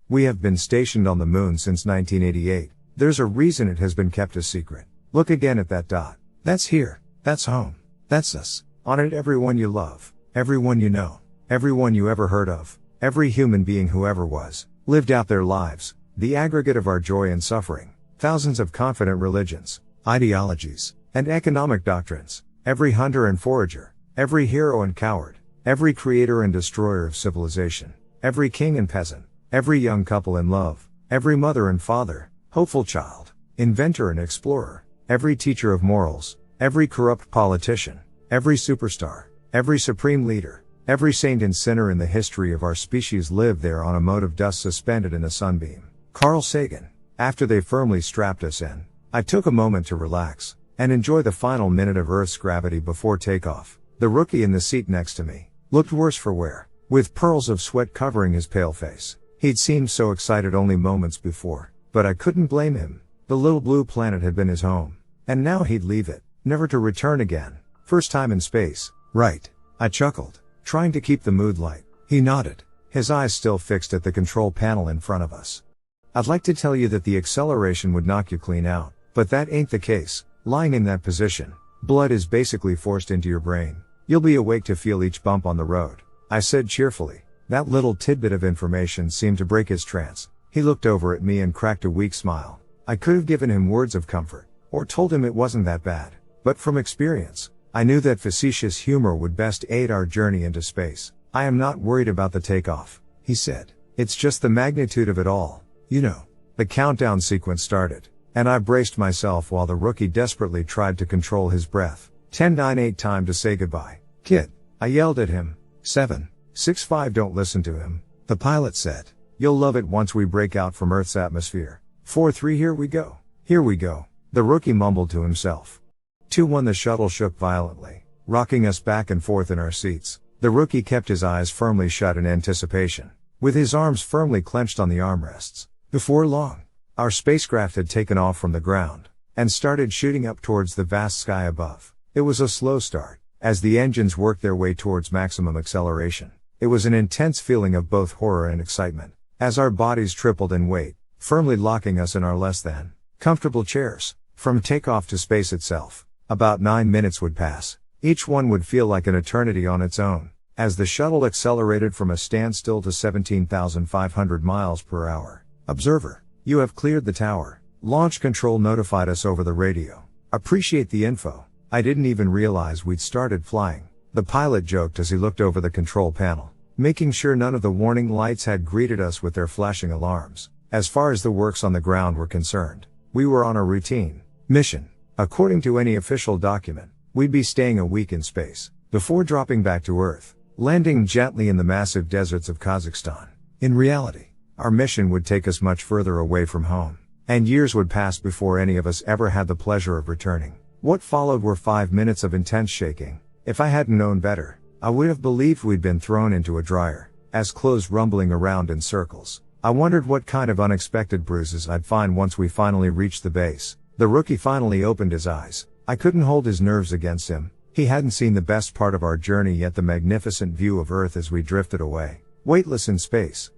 We have been stationed on the moon since 1988. There's a reason it has been kept a secret. Look again at that dot. That's here. That's home. That's us. On it everyone you love. Everyone you know. Everyone you ever heard of. Every human being who ever was. Lived out their lives. The aggregate of our joy and suffering. Thousands of confident religions, ideologies, and economic doctrines. Every hunter and forager. Every hero and coward. Every creator and destroyer of civilization. Every king and peasant. Every young couple in love. Every mother and father. Hopeful child. Inventor and explorer. Every teacher of morals. Every corrupt politician. Every superstar. Every supreme leader. Every saint and sinner in the history of our species lived there on a mote of dust suspended in a sunbeam. Carl Sagan. After they firmly strapped us in, I took a moment to relax and enjoy the final minute of Earth's gravity before takeoff. The rookie in the seat next to me looked worse for wear, with pearls of sweat covering his pale face. He'd seemed so excited only moments before, but I couldn't blame him. The little blue planet had been his home, and now he'd leave it, never to return again. First time in space, right? I chuckled, trying to keep the mood light. He nodded, his eyes still fixed at the control panel in front of us. I'd like to tell you that the acceleration would knock you clean out, but that ain't the case. Lying in that position, blood is basically forced into your brain. You'll be awake to feel each bump on the road, I said cheerfully. That little tidbit of information seemed to break his trance. He looked over at me and cracked a weak smile. I could have given him words of comfort, or told him it wasn't that bad, but from experience, I knew that facetious humor would best aid our journey into space. I am not worried about the takeoff, he said. It's just the magnitude of it all, you know. The countdown sequence started, and I braced myself while the rookie desperately tried to control his breath. 10, 9, 8 time to say goodbye. Kid, I yelled at him. 7, 6, 5 don't listen to him, the pilot said. You'll love it once we break out from Earth's atmosphere. 4, 3 here we go. Here we go. The rookie mumbled to himself. 2, 1 the shuttle shook violently, rocking us back and forth in our seats. The rookie kept his eyes firmly shut in anticipation, with his arms firmly clenched on the armrests. Before long, our spacecraft had taken off from the ground, and started shooting up towards the vast sky above. It was a slow start, as the engines worked their way towards maximum acceleration. It was an intense feeling of both horror and excitement, as our bodies tripled in weight, firmly locking us in our less than comfortable chairs. From takeoff to space itself, about 9 minutes would pass. Each one would feel like an eternity on its own, as the shuttle accelerated from a standstill to 17,500 miles per hour. Observer, you have cleared the tower. Launch control notified us over the radio. Appreciate the info. I didn't even realize we'd started flying, the pilot joked as he looked over the control panel, making sure none of the warning lights had greeted us with their flashing alarms. As far as the works on the ground were concerned, we were on a routine mission. According to any official document, we'd be staying a week in space, before dropping back to Earth, landing gently in the massive deserts of Kazakhstan. In reality, our mission would take us much further away from home, and years would pass before any of us ever had the pleasure of returning. What followed were 5 minutes of intense shaking. If I hadn't known better, I would have believed we'd been thrown into a dryer, as clothes rumbling around in circles. I wondered what kind of unexpected bruises I'd find once we finally reached the base. The rookie finally opened his eyes. I couldn't hold his nerves against him. He hadn't seen the best part of our journey yet, the magnificent view of Earth as we drifted away, weightless in space.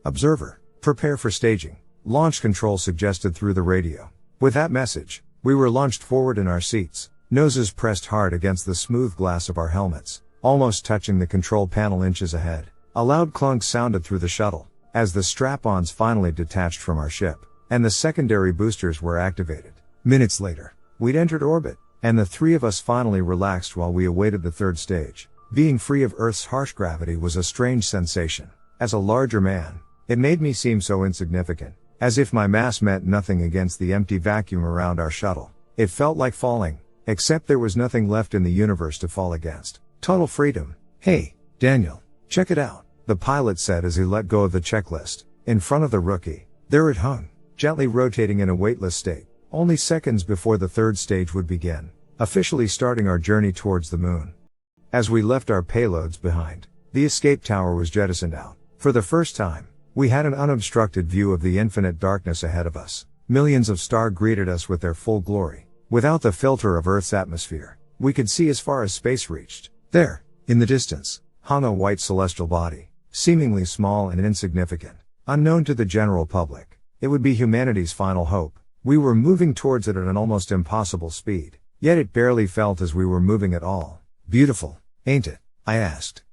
Observer, prepare for staging, launch control suggested through the radio. With that message, we were launched forward in our seats, noses pressed hard against the smooth glass of our helmets, almost touching the control panel inches ahead. A loud clunk sounded through the shuttle, as the strap-ons finally detached from our ship, and the secondary boosters were activated. Minutes later, we'd entered orbit, and the three of us finally relaxed while we awaited the third stage. Being free of Earth's harsh gravity was a strange sensation. As a larger man, it made me seem so insignificant, as if my mass meant nothing against the empty vacuum around our shuttle. It felt like falling, except there was nothing left in the universe to fall against. Total freedom. Hey, Daniel, check it out, the pilot said as he let go of the checklist. In front of the rookie, there it hung, gently rotating in a weightless state. Only seconds before the third stage would begin, officially starting our journey towards the moon. As we left our payloads behind, the escape tower was jettisoned out. For the first time, we had an unobstructed view of the infinite darkness ahead of us. Millions of stars greeted us with their full glory. Without the filter of Earth's atmosphere, we could see as far as space reached. There, in the distance, hung a white celestial body, seemingly small and insignificant, Unknown to the general public. It would be humanity's final hope. We were moving towards it at an almost impossible speed, yet it barely felt as we were moving at all. Beautiful, ain't it? I asked.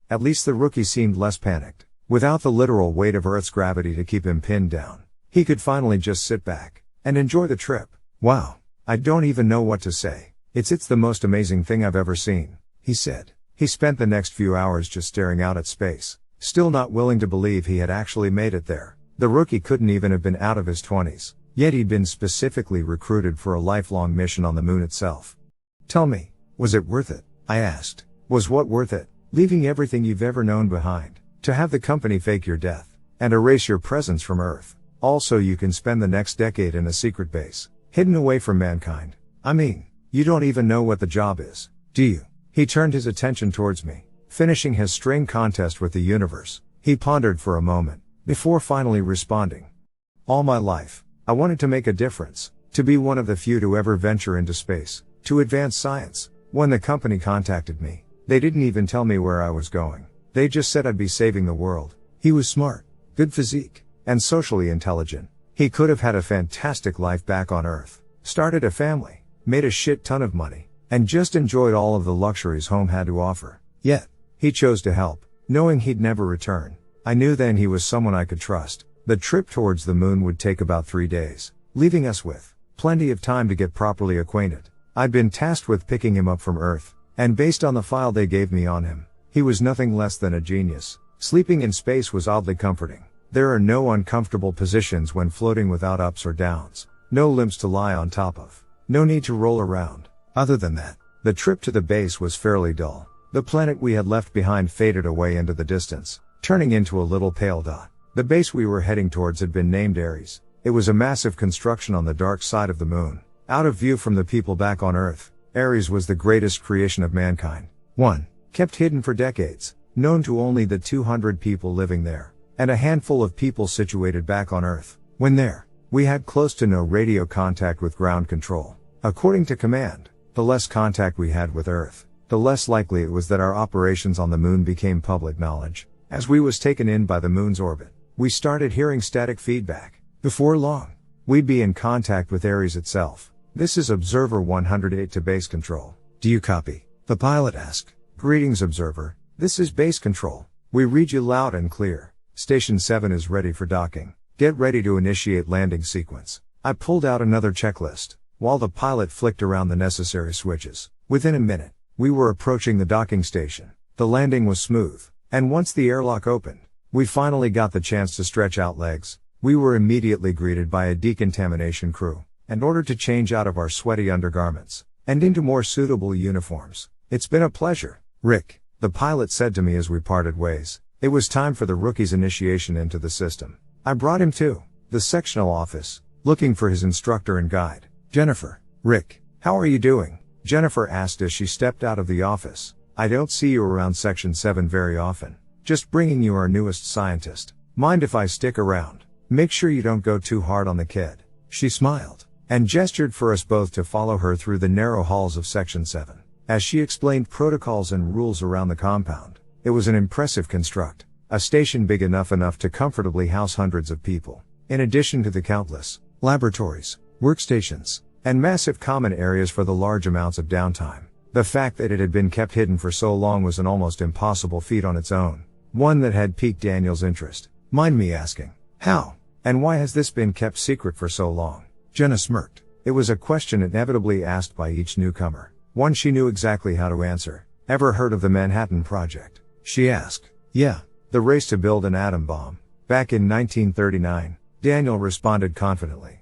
At least the rookie seemed less panicked. Without the literal weight of Earth's gravity to keep him pinned down, he could finally just sit back and enjoy the trip. Wow, I don't even know what to say. It's the most amazing thing I've ever seen, he said. He spent the next few hours just staring out at space, still not willing to believe he had actually made it there. The rookie couldn't even have been out of his 20s, yet he'd been specifically recruited for a lifelong mission on the moon itself. Tell me, was it worth it? I asked. Was what worth it? Leaving everything you've ever known behind, to have the company fake your death, and erase your presence from Earth, all so you can spend the next decade in a secret base, hidden away from mankind. I mean, you don't even know what the job is, do you? He turned his attention towards me, finishing his string contest with the universe. He pondered for a moment, before finally responding. All my life, I wanted to make a difference, to be one of the few to ever venture into space, to advance science. When the company contacted me, they didn't even tell me where I was going. They just said I'd be saving the world. He was smart, good physique, and socially intelligent. He could have had a fantastic life back on Earth, started a family, made a shit ton of money, and just enjoyed all of the luxuries home had to offer. Yet, he chose to help, knowing he'd never return. I knew then he was someone I could trust. The trip towards the moon would take about 3 days, leaving us with plenty of time to get properly acquainted. I'd been tasked with picking him up from Earth, and based on the file they gave me on him, he was nothing less than a genius. Sleeping in space was oddly comforting. There are no uncomfortable positions when floating without ups or downs, no limbs to lie on top of, no need to roll around. Other than that, the trip to the base was fairly dull. The planet we had left behind faded away into the distance, turning into a little pale dot. The base we were heading towards had been named Ares. It was a massive construction on the dark side of the moon, out of view from the people back on Earth. Ares was the greatest creation of mankind. One, kept hidden for decades, known to only the 200 people living there, and a handful of people situated back on Earth. When there, we had close to no radio contact with ground control. According to command, the less contact we had with Earth, the less likely it was that our operations on the moon became public knowledge. As we was taken in by the moon's orbit, we started hearing static feedback. Before long, we'd be in contact with Ares itself. This is Observer 108 to base control. Do you copy? The pilot asked. Greetings, Observer. This is base control. We read you loud and clear. Station 7 is ready for docking. Get ready to initiate landing sequence. I pulled out another checklist, while the pilot flicked around the necessary switches. Within a minute, we were approaching the docking station. The landing was smooth, and once the airlock opened, we finally got the chance to stretch out legs. We were immediately greeted by a decontamination crew, and ordered to change out of our sweaty undergarments, and into more suitable uniforms. It's been a pleasure, Rick, the pilot said to me as we parted ways. It was time for the rookie's initiation into the system. I brought him to the sectional office, looking for his instructor and guide. Jennifer. Rick, how are you doing? Jennifer asked as she stepped out of the office. I don't see you around Section 7 very often. Just bringing you our newest scientist. Mind if I stick around? Make sure you don't go too hard on the kid. She smiled, and gestured for us both to follow her through the narrow halls of Section 7. As she explained protocols and rules around the compound, it was an impressive construct, a station big enough to comfortably house hundreds of people, in addition to the countless laboratories, workstations, and massive common areas for the large amounts of downtime. The fact that it had been kept hidden for so long was an almost impossible feat on its own, one that had piqued Daniel's interest. Mind me asking, how, and why has this been kept secret for so long? Jenna smirked. It was a question inevitably asked by each newcomer, one she knew exactly how to answer. Ever heard of the Manhattan Project? She asked. Yeah, the race to build an atom bomb. Back in 1939, Daniel responded confidently.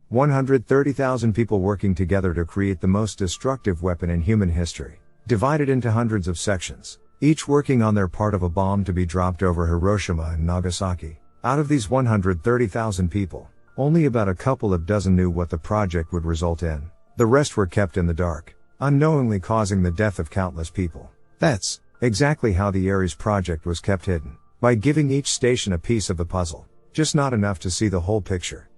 130,000 people working together to create the most destructive weapon in human history, divided into hundreds of sections, each working on their part of a bomb to be dropped over Hiroshima and Nagasaki. Out of these 130,000 people, only about a couple of dozen knew what the project would result in. The rest were kept in the dark, unknowingly causing the death of countless people. That's exactly how the Ares project was kept hidden, by giving each station a piece of the puzzle, just not enough to see the whole picture.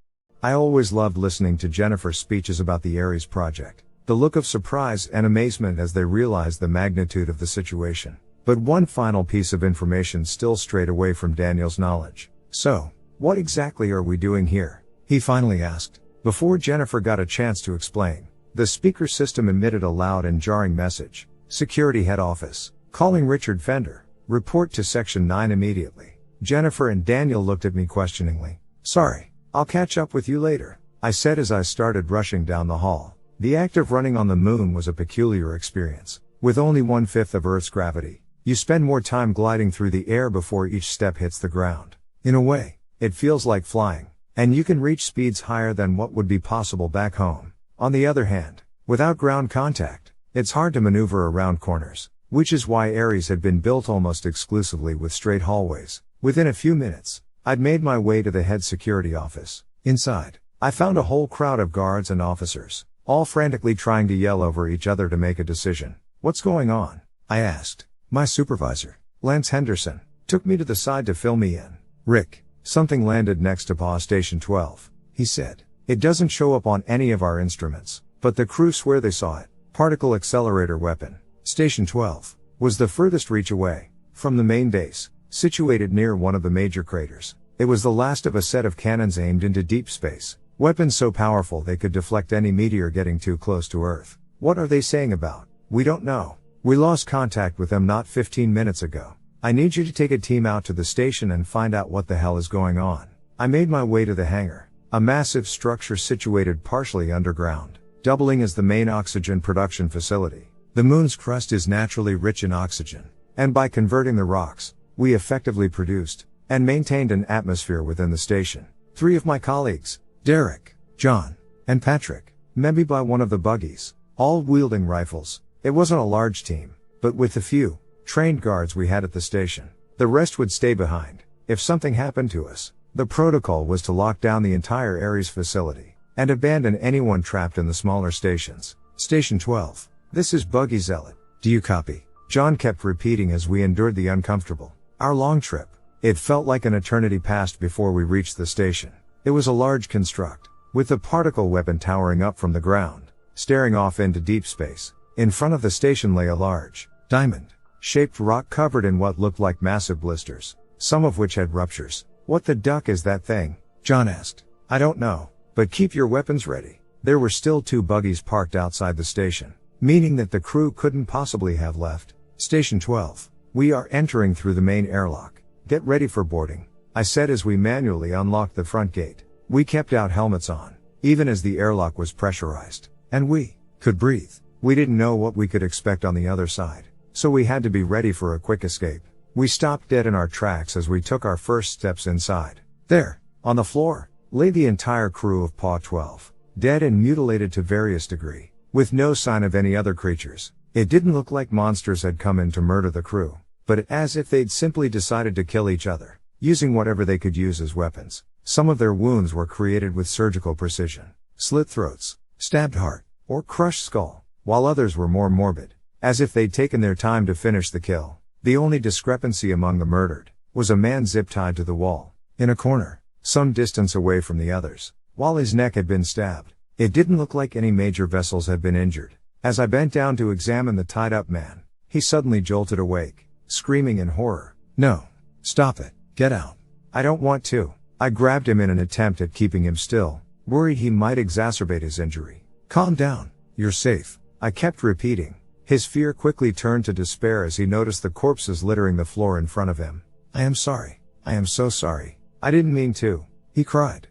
I always loved listening to Jennifer's speeches about the Ares project, the look of surprise and amazement as they realized the magnitude of the situation. But one final piece of information still strayed away from Daniel's knowledge. So, What exactly are we doing here? He finally asked. Before Jennifer got a chance to explain, the speaker system emitted a loud and jarring message. Security head office. Calling Richard Fender. Report to Section 9 immediately. Jennifer and Daniel looked at me questioningly. Sorry, I'll catch up with you later, I said as I started rushing down the hall. The act of running on the moon was a peculiar experience. With only 1/5 of Earth's gravity, you spend more time gliding through the air before each step hits the ground. In a way, it feels like flying, and you can reach speeds higher than what would be possible back home. On the other hand, without ground contact, it's hard to maneuver around corners, which is why Ares had been built almost exclusively with straight hallways. Within a few minutes, I'd made my way to the head security office. Inside, I found a whole crowd of guards and officers, all frantically trying to yell over each other to make a decision. What's going on? I asked. My supervisor, Lance Henderson, took me to the side to fill me in. Rick, something landed next to PA Station 12, he said. It doesn't show up on any of our instruments, but the crew swear they saw it. Particle accelerator weapon. Station 12 was the furthest reach away from the main base, situated near one of the major craters. It was the last of a set of cannons aimed into deep space. Weapons so powerful they could deflect any meteor getting too close to Earth. What are they saying about? We don't know. We lost contact with them not 15 minutes ago. I need you to take a team out to the station and find out what the hell is going on. I made my way to the hangar, a massive structure situated partially underground, doubling as the main oxygen production facility. The moon's crust is naturally rich in oxygen, and by converting the rocks, we effectively produced and maintained an atmosphere within the station. 3 of my colleagues, Derek, John, and Patrick, met me by one of the buggies, all wielding rifles. It wasn't a large team, but with the few trained guards we had at the station, the rest would stay behind. If something happened to us, the protocol was to lock down the entire Ares facility and abandon anyone trapped in the smaller stations. Station 12. This is Buggy Zealot. Do you copy? John kept repeating as we endured the uncomfortable, our long trip. It felt like an eternity passed before we reached the station. It was a large construct, with the particle weapon towering up from the ground, staring off into deep space. In front of the station lay a large, diamond-shaped rock covered in what looked like massive blisters, some of which had ruptures. What the duck is that thing? John asked. I don't know, but keep your weapons ready. There were still 2 buggies parked outside the station, meaning that the crew couldn't possibly have left. Station 12. We are entering through the main airlock. Get ready for boarding, I said as we manually unlocked the front gate. We kept our helmets on, even as the airlock was pressurized, and we could breathe. We didn't know what we could expect on the other side, so we had to be ready for a quick escape. We stopped dead in our tracks as we took our first steps inside. There, on the floor, lay the entire crew of PA 12, dead and mutilated to various degree, with no sign of any other creatures. It didn't look like monsters had come in to murder the crew, but as if they'd simply decided to kill each other, using whatever they could use as weapons. Some of their wounds were created with surgical precision, slit throats, stabbed heart, or crushed skull, while others were more morbid, as if they'd taken their time to finish the kill. The only discrepancy among the murdered was a man zip-tied to the wall, in a corner, some distance away from the others, while his neck had been stabbed. It didn't look like any major vessels had been injured. As I bent down to examine the tied-up man, he suddenly jolted awake, screaming in horror. No. Stop it. Get out. I don't want to. I grabbed him in an attempt at keeping him still, worried he might exacerbate his injury. Calm down. You're safe, I kept repeating. His fear quickly turned to despair as he noticed the corpses littering the floor in front of him. I am sorry. I am so sorry. I didn't mean to, he cried.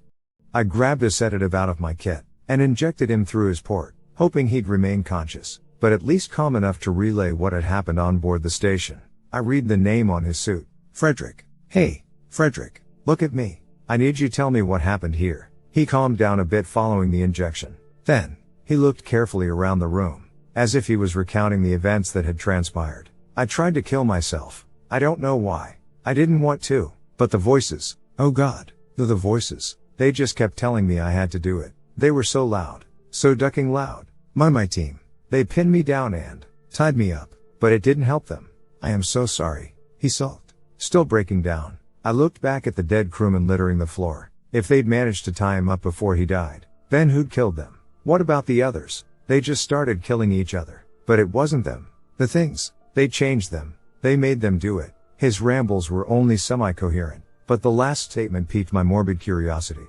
I grabbed a sedative out of my kit and injected him through his port, hoping he'd remain conscious, but at least calm enough to relay what had happened on board the station. I read the name on his suit. Frederick. Hey, Frederick, look at me. I need you to tell me what happened here. He calmed down a bit following the injection. Then, he looked carefully around the room, as if he was recounting the events that had transpired. I tried to kill myself. I don't know why. I didn't want to. But the voices, oh God, the voices, they just kept telling me I had to do it. They were so loud, so ducking loud. My team, they pinned me down and tied me up, but it didn't help them. I am so sorry, he sulked, still breaking down. I looked back at the dead crewmen littering the floor. If they'd managed to tie him up before he died, then who'd killed them? What about the others? They just started killing each other. But it wasn't them. The things, they changed them. They made them do it. His rambles were only semi-coherent. but the last statement piqued my morbid curiosity.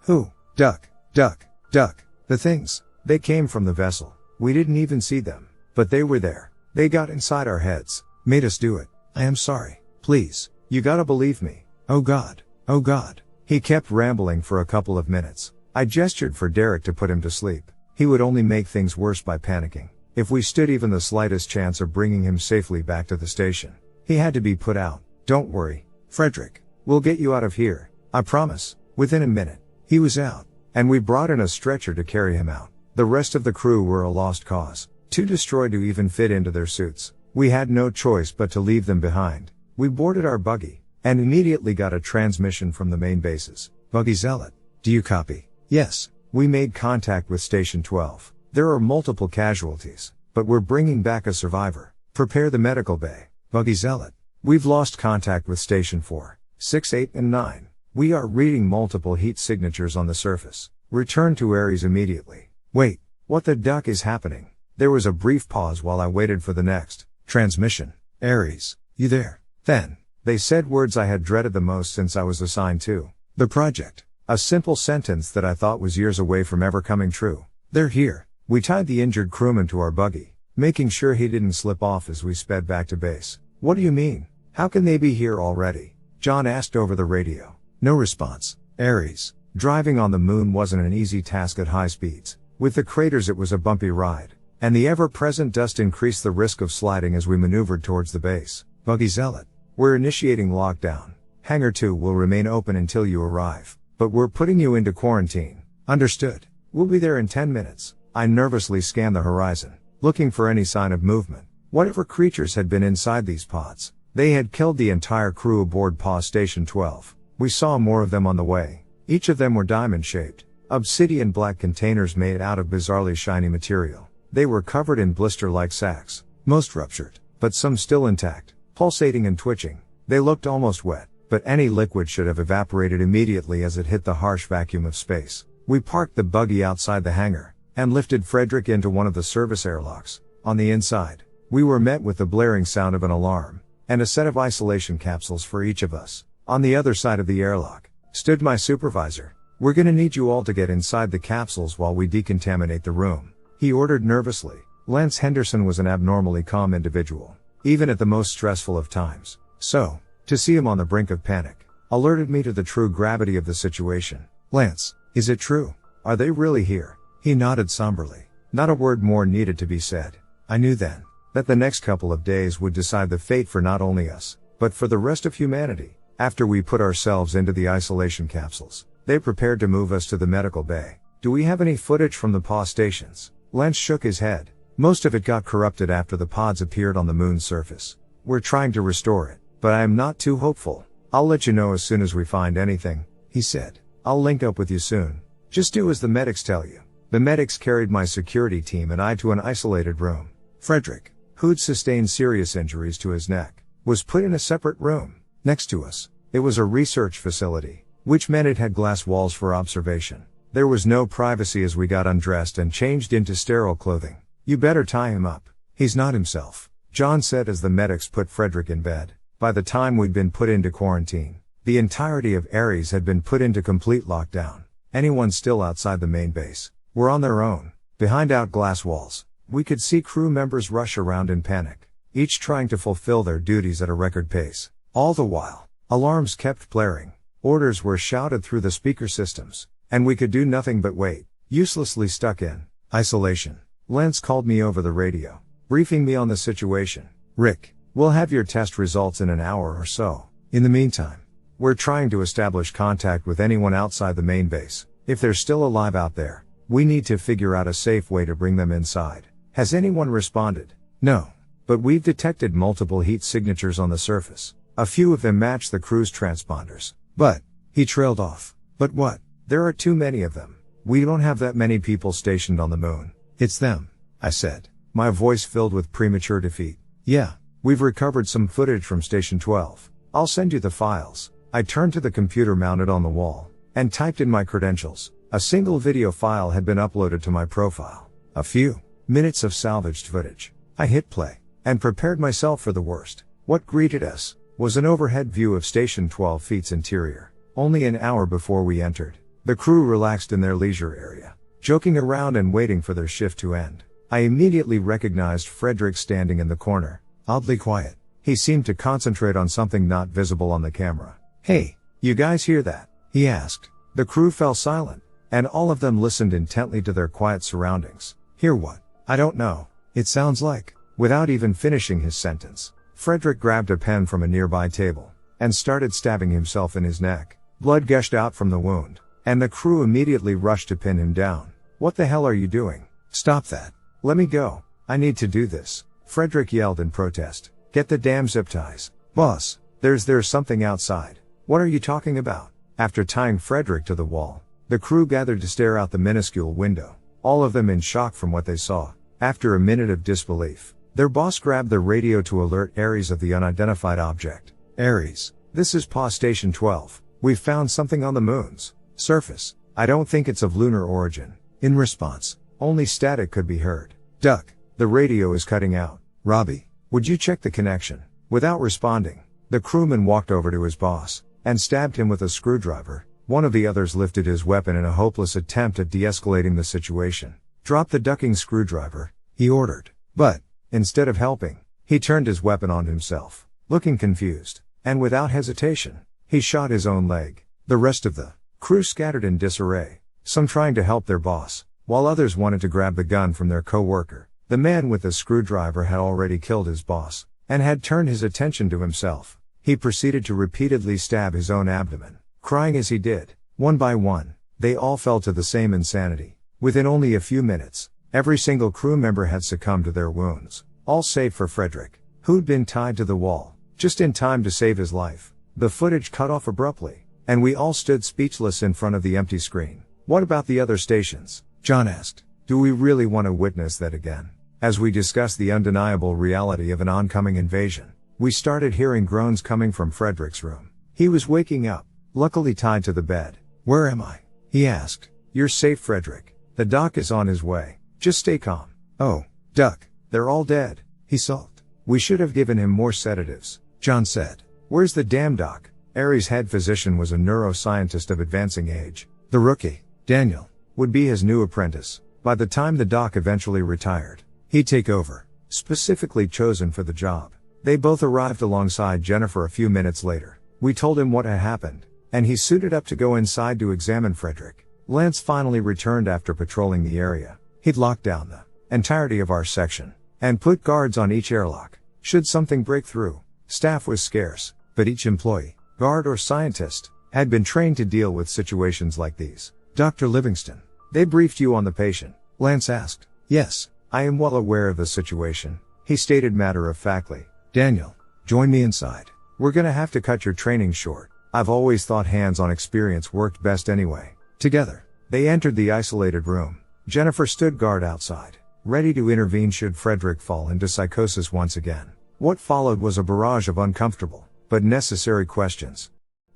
Who? Duck, duck, duck. The things. They came from the vessel. We didn't even see them. But they were there. They got inside our heads. Made us do it. I am sorry. Please. You gotta believe me. Oh God. Oh God. He kept rambling for a couple of minutes. I gestured for Derek to put him to sleep. He would only make things worse by panicking. If we stood even the slightest chance of bringing him safely back to the station, he had to be put out. Don't worry, Frederick. We'll get you out of here. I promise. Within a minute, he was out, and we brought in a stretcher to carry him out. The rest of the crew were a lost cause, too destroyed to even fit into their suits. We had no choice but to leave them behind. We boarded our buggy, and immediately got a transmission from the main bases. Buggy Zealot, do you copy? Yes. We made contact with Station 12. There are multiple casualties, but we're bringing back a survivor. Prepare the medical bay. Buggy Zealot. We've lost contact with Station 4, 6, 8, and 9. We are reading multiple heat signatures on the surface. Return to Ares immediately. Wait, what the duck is happening? There was a brief pause while I waited for the next transmission. Ares, you there? Then, they said words I had dreaded the most since I was assigned to the project. A simple sentence that I thought was years away from ever coming true. They're here. We tied the injured crewman to our buggy, making sure he didn't slip off as we sped back to base. What do you mean? How can they be here already? John asked over the radio. No response. Ares, driving on the moon wasn't an easy task at high speeds. With the craters it was a bumpy ride, and the ever-present dust increased the risk of sliding as we maneuvered towards the base. Buggy Zealot. We're initiating lockdown. Hangar 2 will remain open until you arrive, but we're putting you into quarantine. Understood. We'll be there in 10 minutes. I nervously scanned the horizon, looking for any sign of movement. Whatever creatures had been inside these pods, they had killed the entire crew aboard PAW Station 12. We saw more of them on the way. Each of them were diamond-shaped, obsidian black containers made out of bizarrely shiny material. They were covered in blister-like sacs, most ruptured, but some still intact, pulsating and twitching. They looked almost wet, but any liquid should have evaporated immediately as it hit the harsh vacuum of space. We parked the buggy outside the hangar, and lifted Frederick into one of the service airlocks. On the inside, we were met with the blaring sound of an alarm, and a set of isolation capsules for each of us. On the other side of the airlock, stood my supervisor. We're gonna need you all to get inside the capsules while we decontaminate the room, he ordered nervously. Lance Henderson was an abnormally calm individual, even at the most stressful of times. So, to see him on the brink of panic, alerted me to the true gravity of the situation. Lance, is it true? Are they really here? He nodded somberly. Not a word more needed to be said. I knew then, that the next couple of days would decide the fate for not only us, but for the rest of humanity. After we put ourselves into the isolation capsules, they prepared to move us to the medical bay. Do we have any footage from the PAW stations? Lance shook his head. Most of it got corrupted after the pods appeared on the moon's surface. We're trying to restore it, but I am not too hopeful. I'll let you know as soon as we find anything, he said. I'll link up with you soon. Just do as the medics tell you. The medics carried my security team and I to an isolated room. Frederick, who'd sustained serious injuries to his neck, was put in a separate room. Next to us, it was a research facility, which meant it had glass walls for observation. There was no privacy as we got undressed and changed into sterile clothing. You better tie him up. He's not himself, John said as the medics put Frederick in bed. By the time we'd been put into quarantine, the entirety of Ares had been put into complete lockdown. Anyone still outside the main base were on their own. Behind out glass walls, we could see crew members rush around in panic, each trying to fulfill their duties at a record pace. All the while, alarms kept blaring, orders were shouted through the speaker systems, and we could do nothing but wait, uselessly stuck in isolation. Lance called me over the radio, briefing me on the situation. Rick, we'll have your test results in an hour or so. In the meantime, we're trying to establish contact with anyone outside the main base. If they're still alive out there, we need to figure out a safe way to bring them inside. Has anyone responded? No. But we've detected multiple heat signatures on the surface. A few of them match the crew's transponders. But, he trailed off. But what? There are too many of them. We don't have that many people stationed on the moon. It's them, I said, my voice filled with premature defeat. Yeah, we've recovered some footage from Station 12. I'll send you the files. I turned to the computer mounted on the wall, and typed in my credentials. A single video file had been uploaded to my profile. A few minutes of salvaged footage. I hit play, and prepared myself for the worst. What greeted us? was an overhead view of Station 12 Feet's interior. Only an hour before we entered, the crew relaxed in their leisure area, joking around and waiting for their shift to end. I immediately recognized Frederick standing in the corner, oddly quiet. He seemed to concentrate on something not visible on the camera. "Hey, you guys hear that?" he asked. The crew fell silent, and all of them listened intently to their quiet surroundings. "Hear what?" "I don't know. It sounds like..." Without even finishing his sentence, Frederick grabbed a pen from a nearby table, and started stabbing himself in his neck. Blood gushed out from the wound, and the crew immediately rushed to pin him down. "What the hell are you doing? Stop that. Let me go. I need to do this," Frederick yelled in protest. "Get the damn zip ties." "Boss, there's something outside." "What are you talking about?" After tying Frederick to the wall, the crew gathered to stare out the minuscule window, all of them in shock from what they saw. After a minute of disbelief, their boss grabbed the radio to alert Ares of the unidentified object. "Ares, this is PA Station 12. We've found something on the moon's surface. I don't think it's of lunar origin." In response, only static could be heard. "Duck, the radio is cutting out. Robbie, would you check the connection?" Without responding, the crewman walked over to his boss, and stabbed him with a screwdriver. One of the others lifted his weapon in a hopeless attempt at de-escalating the situation. "Drop the ducking screwdriver," he ordered. But, instead of helping, he turned his weapon on himself. Looking confused, and without hesitation, he shot his own leg. The rest of the crew scattered in disarray, some trying to help their boss, while others wanted to grab the gun from their co-worker. The man with the screwdriver had already killed his boss, and had turned his attention to himself. He proceeded to repeatedly stab his own abdomen, crying as he did. One by one, they all fell to the same insanity. Within only a few minutes, every single crew member had succumbed to their wounds, all save for Frederick, who'd been tied to the wall, just in time to save his life. The footage cut off abruptly, and we all stood speechless in front of the empty screen. "What about the other stations?" John asked. "Do we really want to witness that again?" As we discussed the undeniable reality of an oncoming invasion, we started hearing groans coming from Frederick's room. He was waking up, luckily tied to the bed. "Where am I?" he asked. "You're safe, Frederick. The doc is on his way. Just stay calm." "Oh, Duck, they're all dead," he sulked. "We should have given him more sedatives," John said. "Where's the damn doc?" Ares' head physician was a neuroscientist of advancing age. The rookie, Daniel, would be his new apprentice. By the time the doc eventually retired, he'd take over, specifically chosen for the job. They both arrived alongside Jennifer a few minutes later. We told him what had happened, and he suited up to go inside to examine Frederick. Lance finally returned after patrolling the area. He'd locked down the entirety of our section, and put guards on each airlock, should something break through. Staff was scarce, but each employee, guard or scientist, had been trained to deal with situations like these. "Dr. Livingston, they briefed you on the patient?" Lance asked. "Yes, I am well aware of the situation," he stated matter-of-factly. "Daniel, join me inside. We're gonna have to cut your training short. I've always thought hands-on experience worked best anyway." Together, they entered the isolated room. Jennifer stood guard outside, ready to intervene should Frederick fall into psychosis once again. What followed was a barrage of uncomfortable, but necessary questions.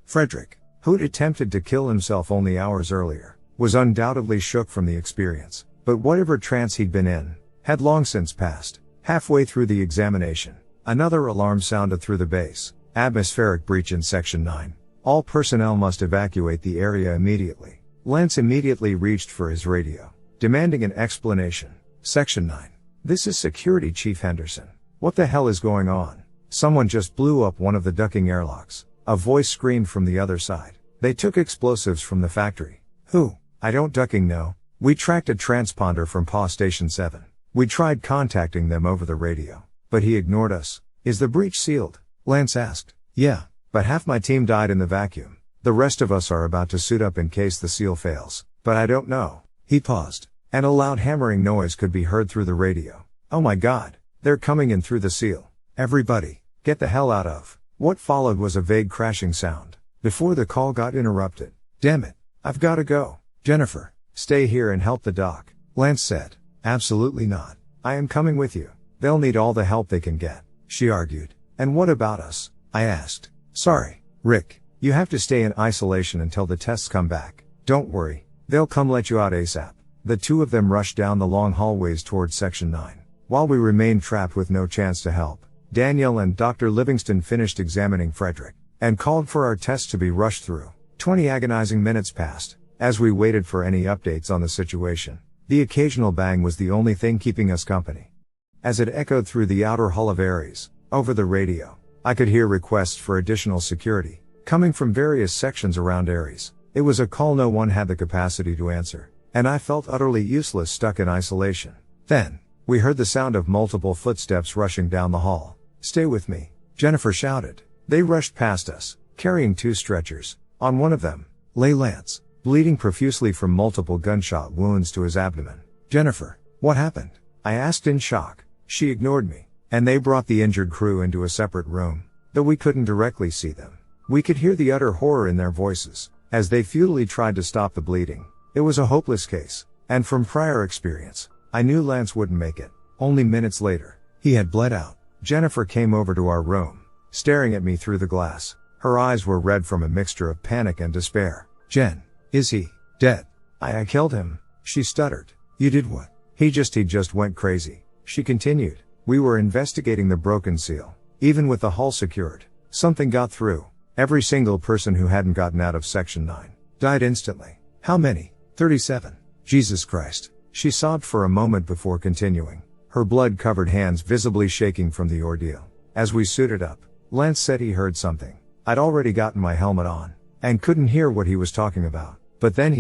Frederick, who'd attempted to kill himself only hours earlier, was undoubtedly shook from the experience, but whatever trance he'd been in, had long since passed. Halfway through the examination, another alarm sounded through the base. "Atmospheric breach in Section 9. All personnel must evacuate the area immediately." Lance immediately reached for his radio, demanding an explanation. "Section 9. This is Security Chief Henderson. What the hell is going on? Someone just blew up one of the ducking airlocks," a voice screamed from the other side. "They took explosives from the factory." "Who?" "I don't ducking know. We tracked a transponder from PA Station 7. We tried contacting them over the radio, but he ignored us." "Is the breach sealed?" Lance asked. "Yeah, but half my team died in the vacuum. The rest of us are about to suit up in case the seal fails, but I don't know." He paused, and a loud hammering noise could be heard through the radio. "Oh my God, they're coming in through the seal. Everybody, get the hell out of." What followed was a vague crashing sound, before the call got interrupted. "Damn it, I've gotta go." "Jennifer, stay here and help the doc," Lance said. "Absolutely not. I am coming with you. They'll need all the help they can get," she argued. "And what about us?" I asked. "Sorry, Rick, you have to stay in isolation until the tests come back. Don't worry, they'll come let you out ASAP." The two of them rushed down the long hallways towards Section 9, while we remained trapped with no chance to help. Daniel and Dr. Livingston finished examining Frederick, and called for our tests to be rushed through. 20 agonizing minutes passed, as we waited for any updates on the situation. The occasional bang was the only thing keeping us company. As it echoed through the outer hull of Ares, over the radio, I could hear requests for additional security, coming from various sections around Ares. It was a call no one had the capacity to answer, and I felt utterly useless stuck in isolation. Then, we heard the sound of multiple footsteps rushing down the hall. "Stay with me," Jennifer shouted. They rushed past us, carrying 2 stretchers. On one of them lay Lance, bleeding profusely from multiple gunshot wounds to his abdomen. "Jennifer, what happened?" I asked in shock. She ignored me, and they brought the injured crew into a separate room. Though we couldn't directly see them, we could hear the utter horror in their voices, as they futilely tried to stop the bleeding. It was a hopeless case, and from prior experience, I knew Lance wouldn't make it. Only minutes later, he had bled out. Jennifer came over to our room, staring at me through the glass. Her eyes were red from a mixture of panic and despair. "Jen, is he dead?" I killed him," she stuttered. "You did what?" He just went crazy," she continued. "We were investigating the broken seal. Even with the hull secured, something got through. Every single person who hadn't gotten out of Section 9 died instantly." "How many?" 37. "Jesus Christ," she sobbed for a moment before continuing, her blood-covered hands visibly shaking from the ordeal. As we suited up, Lance said he heard something. I'd already gotten my helmet on, and couldn't hear what he was talking about. But then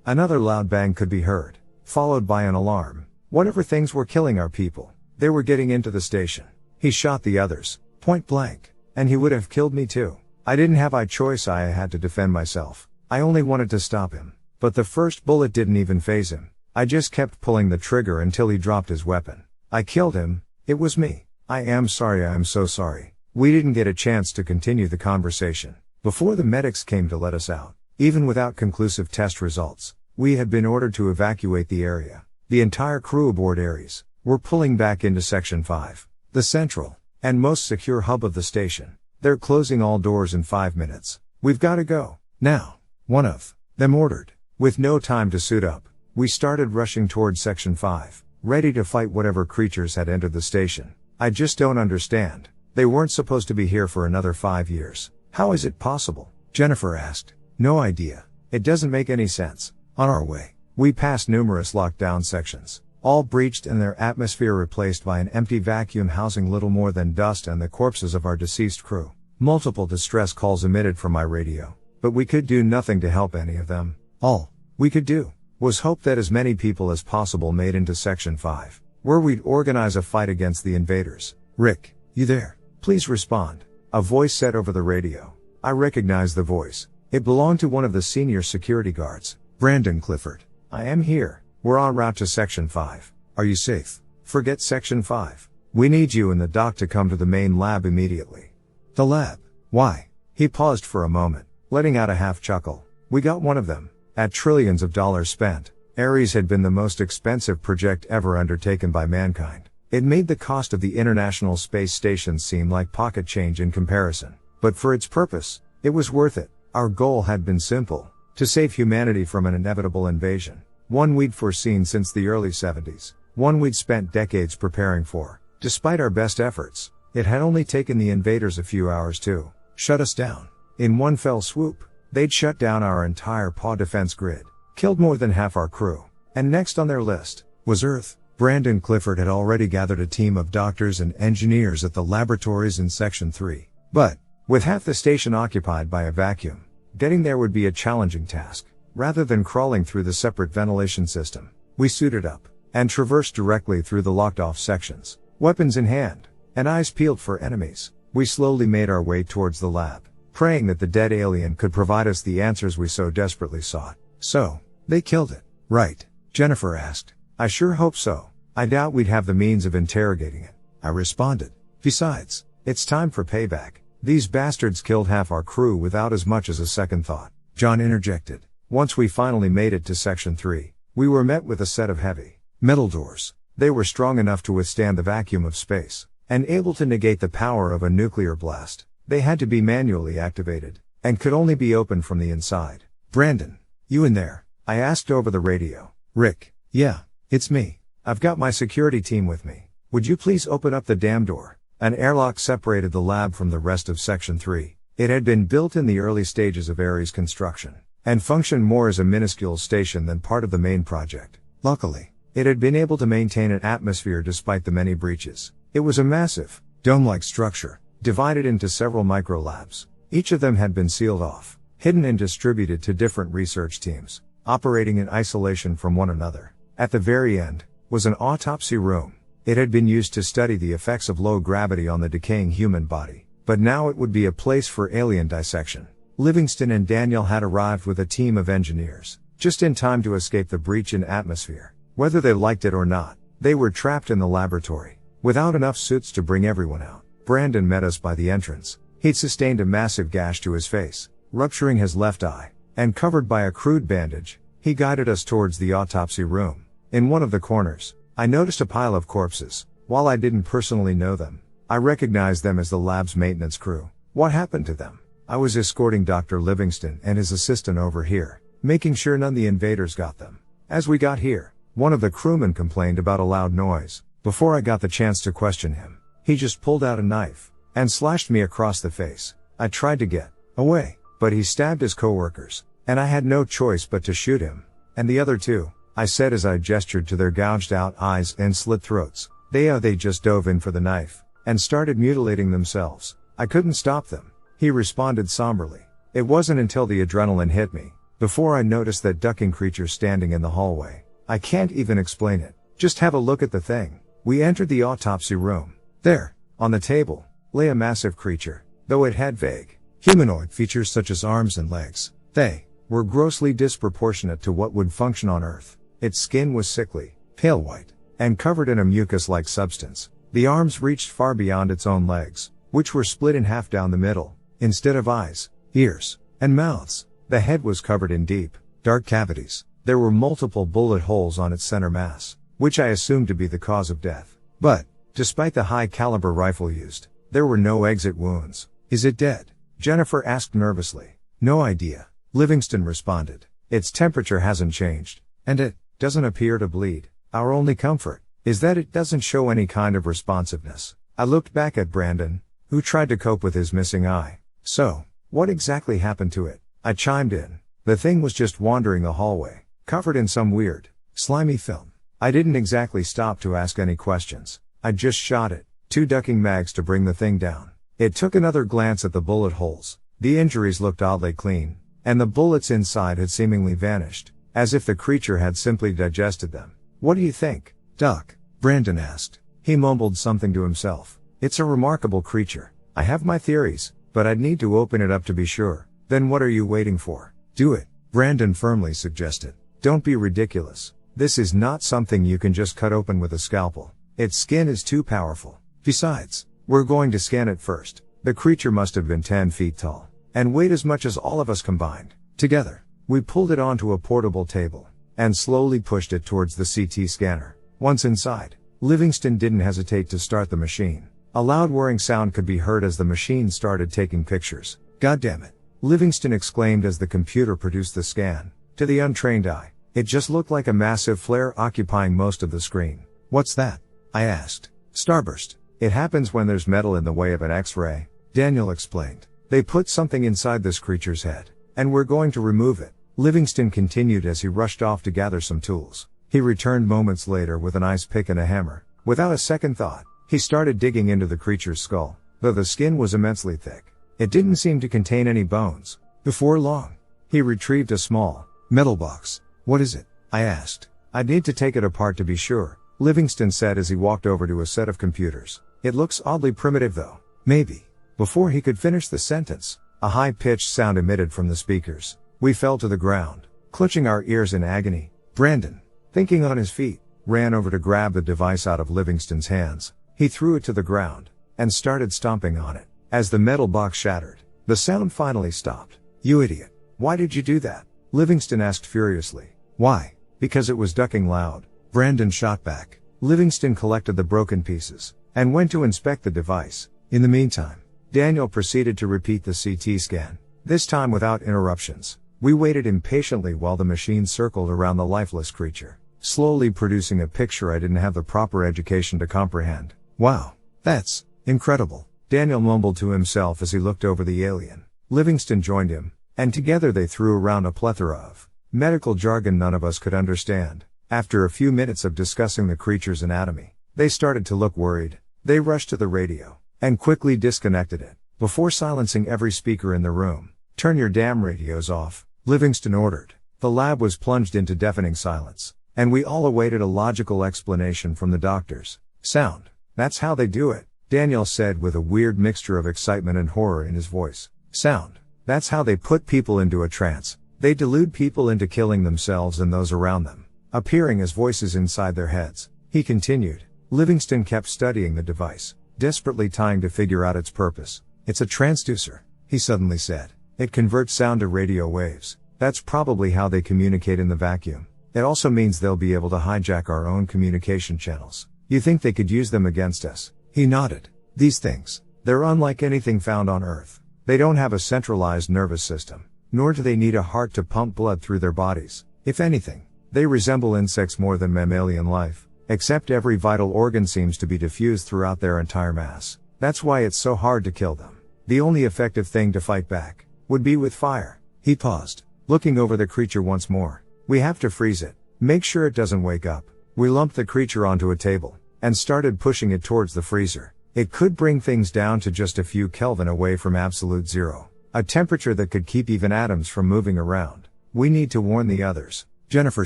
another loud bang could be heard, followed by an alarm. Whatever things were killing our people, they were getting into the station. He shot the others, point blank, and he would have killed me too. I didn't have a choice, I had to defend myself. I only wanted to stop him. But the first bullet didn't even faze him. I just kept pulling the trigger until he dropped his weapon. I killed him. It was me. I am sorry, I am so sorry. We didn't get a chance to continue the conversation before the medics came to let us out. Even without conclusive test results, we had been ordered to evacuate the area. The entire crew aboard Ares were pulling back into Section 5, the central and most secure hub of the station. They're closing all doors in 5 minutes. "We've got to go now," one of them ordered. With no time to suit up, we started rushing toward Section 5, ready to fight whatever creatures had entered the station. "I just don't understand. They weren't supposed to be here for another 5 years. How is it possible?" Jennifer asked. "No idea. It doesn't make any sense." On our way, we passed numerous lockdown sections, all breached and their atmosphere replaced by an empty vacuum housing little more than dust and the corpses of our deceased crew. Multiple distress calls emitted from my radio, but we could do nothing to help any of them. All we could do was hope that as many people as possible made into Section 5, where we'd organize a fight against the invaders. "Rick, you there? Please respond," a voice said over the radio. I recognized the voice. It belonged to one of the senior security guards. "Brandon Clifford. I am here. We're en route to Section 5. Are you safe?" "Forget Section 5. We need you and the doc to come to the main lab immediately." "The lab? Why?" He paused for a moment, letting out a half chuckle. "We got one of them. At trillions of dollars spent, Ares had been the most expensive project ever undertaken by mankind. It made the cost of the International Space Station seem like pocket change in comparison. But for its purpose, it was worth it. Our goal had been simple: to save humanity from an inevitable invasion. One we'd foreseen since the early 70s. One we'd spent decades preparing for. Despite our best efforts, it had only taken the invaders a few hours to shut us down. In one fell swoop, they'd shut down our entire PAW defense grid, killed more than half our crew. And next on their list was Earth. Brandon Clifford had already gathered a team of doctors and engineers at the laboratories in Section 3. But, with half the station occupied by a vacuum, getting there would be a challenging task. Rather than crawling through the separate ventilation system, we suited up and traversed directly through the locked-off sections, weapons in hand, and eyes peeled for enemies. We slowly made our way towards the lab, praying that the dead alien could provide us the answers we so desperately sought. "So, they killed it, right?" Jennifer asked. "I sure hope so. I doubt we'd have the means of interrogating it," I responded. "Besides, it's time for payback. These bastards killed half our crew without as much as a second thought," John interjected. Once we finally made it to Section 3, we were met with a set of heavy metal doors. They were strong enough to withstand the vacuum of space, and able to negate the power of a nuclear blast. They had to be manually activated, and could only be opened from the inside. "Brandon, you in there?" I asked over the radio. "Rick, yeah, it's me. I've got my security team with me. Would you please open up the damn door?" An airlock separated the lab from the rest of Section 3. It had been built in the early stages of Ares construction, and functioned more as a minuscule station than part of the main project. Luckily, it had been able to maintain an atmosphere despite the many breaches. It was a massive, dome-like structure, divided into several micro-labs. Each of them had been sealed off, hidden and distributed to different research teams, operating in isolation from one another. At the very end, was an autopsy room. It had been used to study the effects of low gravity on the decaying human body, but now it would be a place for alien dissection. Livingston and Daniel had arrived with a team of engineers, just in time to escape the breach in atmosphere. Whether they liked it or not, they were trapped in the laboratory, without enough suits to bring everyone out. Brandon met us by the entrance. He'd sustained a massive gash to his face, rupturing his left eye, and covered by a crude bandage. He guided us towards the autopsy room. In one of the corners, I noticed a pile of corpses. While I didn't personally know them, I recognized them as the lab's maintenance crew. What happened to them? I was escorting Dr. Livingston and his assistant over here, making sure none of the invaders got them. As we got here, one of the crewmen complained about a loud noise. Before I got the chance to question him, he just pulled out a knife and slashed me across the face. I tried to get away, but he stabbed his coworkers, and I had no choice but to shoot him. And the other two, I said as I gestured to their gouged out eyes and slit throats. They just dove in for the knife and started mutilating themselves. I couldn't stop them. He responded somberly. It wasn't until the adrenaline hit me, before I noticed that ducking creature standing in the hallway. I can't even explain it. Just have a look at the thing. We entered the autopsy room. There, on the table, lay a massive creature, though it had vague, humanoid features such as arms and legs. They were grossly disproportionate to what would function on Earth. Its skin was sickly, pale white, and covered in a mucus-like substance. The arms reached far beyond its own legs, which were split in half down the middle. Instead of eyes, ears, and mouths, the head was covered in deep, dark cavities. There were multiple bullet holes on its center mass, which I assumed to be the cause of death. But, despite the high-caliber rifle used, there were no exit wounds. Is it dead? Jennifer asked nervously. No idea, Livingston responded. Its temperature hasn't changed, and it doesn't appear to bleed. Our only comfort is that it doesn't show any kind of responsiveness. I looked back at Brandon, who tried to cope with his missing eye. So, what exactly happened to it? I chimed in. The thing was just wandering the hallway, covered in some weird, slimy film. I didn't exactly stop to ask any questions. I just shot it, 2 ducking mags to bring the thing down. It took another glance at the bullet holes. The injuries looked oddly clean, and the bullets inside had seemingly vanished, as if the creature had simply digested them. What do you think, Doc? Brandon asked. He mumbled something to himself. It's a remarkable creature. I have my theories, but I'd need to open it up to be sure. Then what are you waiting for? Do it, Brandon firmly suggested. Don't be ridiculous. This is not something you can just cut open with a scalpel. Its skin is too powerful. Besides, we're going to scan it first. The creature must have been 10 feet tall, and weighed as much as all of us combined. Together, we pulled it onto a portable table, and slowly pushed it towards the CT scanner. Once inside, Livingston didn't hesitate to start the machine. A loud whirring sound could be heard as the machine started taking pictures. God damn it, Livingston exclaimed as the computer produced the scan. To the untrained eye, it just looked like a massive flare occupying most of the screen. What's that? I asked. Starburst. It happens when there's metal in the way of an X-ray, Daniel explained. They put something inside this creature's head, and we're going to remove it. Livingston continued as he rushed off to gather some tools. He returned moments later with an ice pick and a hammer. Without a second thought, he started digging into the creature's skull, though the skin was immensely thick. It didn't seem to contain any bones. Before long, he retrieved a small, metal box. What is it? I asked. I'd need to take it apart to be sure, Livingston said as he walked over to a set of computers. It looks oddly primitive though. Maybe. Before he could finish the sentence, a high-pitched sound emitted from the speakers. We fell to the ground, clutching our ears in agony. Brandon, thinking on his feet, ran over to grab the device out of Livingston's hands. He threw it to the ground, and started stomping on it. As the metal box shattered, the sound finally stopped. You idiot. Why did you do that? Livingston asked furiously. Why? Because it was ducking loud. Brandon shot back. Livingston collected the broken pieces, and went to inspect the device. In the meantime, Daniel proceeded to repeat the CT scan, this time without interruptions. We waited impatiently while the machine circled around the lifeless creature, slowly producing a picture I didn't have the proper education to comprehend. Wow. That's Incredible, Daniel mumbled to himself as he looked over the alien. Livingston joined him, and together they threw around a plethora of medical jargon none of us could understand. After a few minutes of discussing the creature's anatomy, they started to look worried. They rushed to the radio, and quickly disconnected it, before silencing every speaker in the room. "Turn your damn radios off," Livingston ordered. The lab was plunged into deafening silence, and we all awaited a logical explanation from the doctors. "Sound. That's how they do it," Daniel said with a weird mixture of excitement and horror in his voice. "Sound. That's how they put people into a trance. They delude people into killing themselves and those around them, appearing as voices inside their heads," he continued. Livingston kept studying the device, desperately trying to figure out its purpose. "It's a transducer," he suddenly said. "It converts sound to radio waves. That's probably how they communicate in the vacuum. It also means they'll be able to hijack our own communication channels. You think they could use them against us?" He nodded. "These things, they're unlike anything found on Earth. They don't have a centralized nervous system, nor do they need a heart to pump blood through their bodies. If anything, they resemble insects more than mammalian life, except every vital organ seems to be diffused throughout their entire mass. That's why it's so hard to kill them. The only effective thing to fight back would be with fire." He paused, looking over the creature once more. "We have to freeze it. Make sure it doesn't wake up." We lumped the creature onto a table, and started pushing it towards the freezer. It could bring things down to just a few Kelvin away from absolute zero, a temperature that could keep even atoms from moving around. "We need to warn the others," Jennifer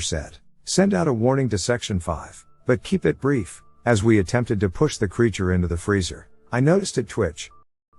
said. "Send out a warning to Section 5, but keep it brief." As we attempted to push the creature into the freezer, I noticed it twitch.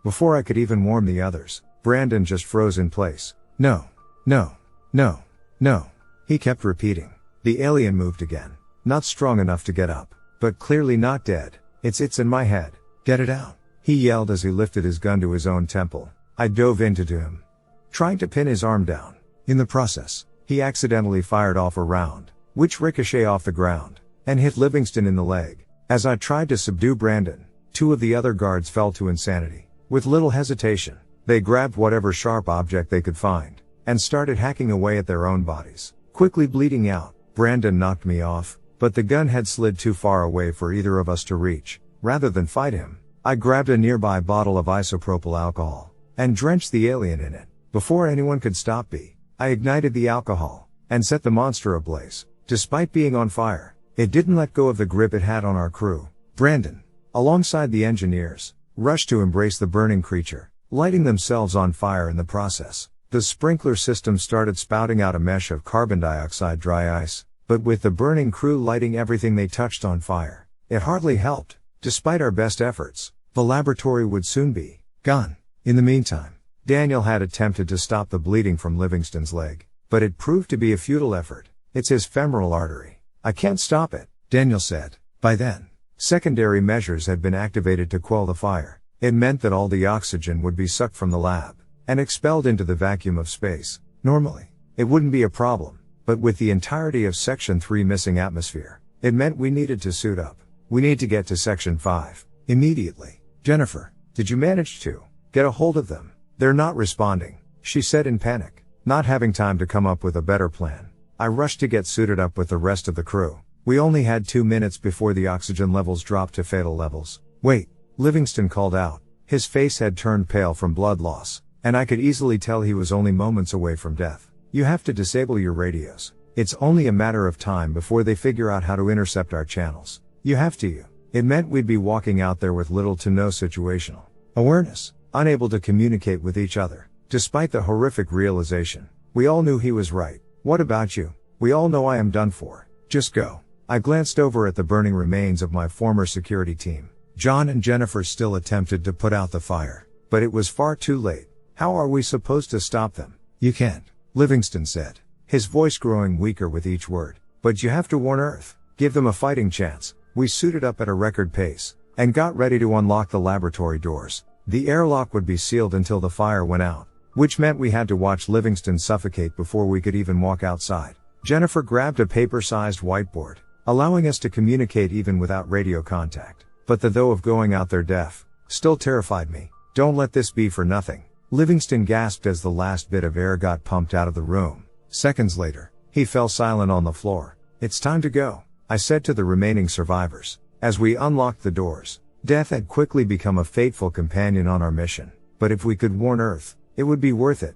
Before I could even warn the others, Brandon just froze in place. "No, no, no, no," he kept repeating. The alien moved again, not strong enough to get up, but clearly not dead. It's in my head. "Get it out," he yelled as he lifted his gun to his own temple. I dove into him, trying to pin his arm down. In the process, he accidentally fired off a round, which ricocheted off the ground, and hit Livingston in the leg. As I tried to subdue Brandon, two of the other guards fell to insanity. With little hesitation, they grabbed whatever sharp object they could find, and started hacking away at their own bodies. Quickly bleeding out, Brandon knocked me off, but the gun had slid too far away for either of us to reach. Rather than fight him, I grabbed a nearby bottle of isopropyl alcohol, and drenched the alien in it. Before anyone could stop me, I ignited the alcohol, and set the monster ablaze. Despite being on fire, it didn't let go of the grip it had on our crew. Brandon, alongside the engineers, rushed to embrace the burning creature, lighting themselves on fire in the process. The sprinkler system started spouting out a mesh of carbon dioxide dry ice, but with the burning crew lighting everything they touched on fire, it hardly helped. Despite our best efforts, the laboratory would soon be gone. In the meantime, Daniel had attempted to stop the bleeding from Livingston's leg, but it proved to be a futile effort. "It's his femoral artery. I can't stop it," Daniel said. By then, secondary measures had been activated to quell the fire. It meant that all the oxygen would be sucked from the lab, and expelled into the vacuum of space. Normally, it wouldn't be a problem, but with the entirety of Section 3 missing atmosphere, it meant we needed to suit up. "We need to get to Section 5. Immediately." "Jennifer, did you manage to get a hold of them?" "They're not responding," she said in panic. Not having time to come up with a better plan, I rushed to get suited up with the rest of the crew. We only had 2 minutes before the oxygen levels dropped to fatal levels. "Wait," Livingston called out. His face had turned pale from blood loss, and I could easily tell he was only moments away from death. "You have to disable your radios. It's only a matter of time before they figure out how to intercept our channels. You have to." It meant we'd be walking out there with little to no situational awareness, unable to communicate with each other. Despite the horrific realization, we all knew he was right. "What about you?" "We all know I am done for. Just go." I glanced over at the burning remains of my former security team. John and Jennifer still attempted to put out the fire, but it was far too late. "How are we supposed to stop them?" "You can't," Livingston said, his voice growing weaker with each word. "But you have to warn Earth. Give them a fighting chance." We suited up at a record pace, and got ready to unlock the laboratory doors. The airlock would be sealed until the fire went out, which meant we had to watch Livingston suffocate before we could even walk outside. Jennifer grabbed a paper-sized whiteboard, allowing us to communicate even without radio contact. But the thought of going out there deaf still terrified me. "Don't let this be for nothing," Livingston gasped as the last bit of air got pumped out of the room. Seconds later, he fell silent on the floor. "It's time to go," I said to the remaining survivors. As we unlocked the doors, Death had quickly become a fateful companion on our mission, but if we could warn Earth, it would be worth it.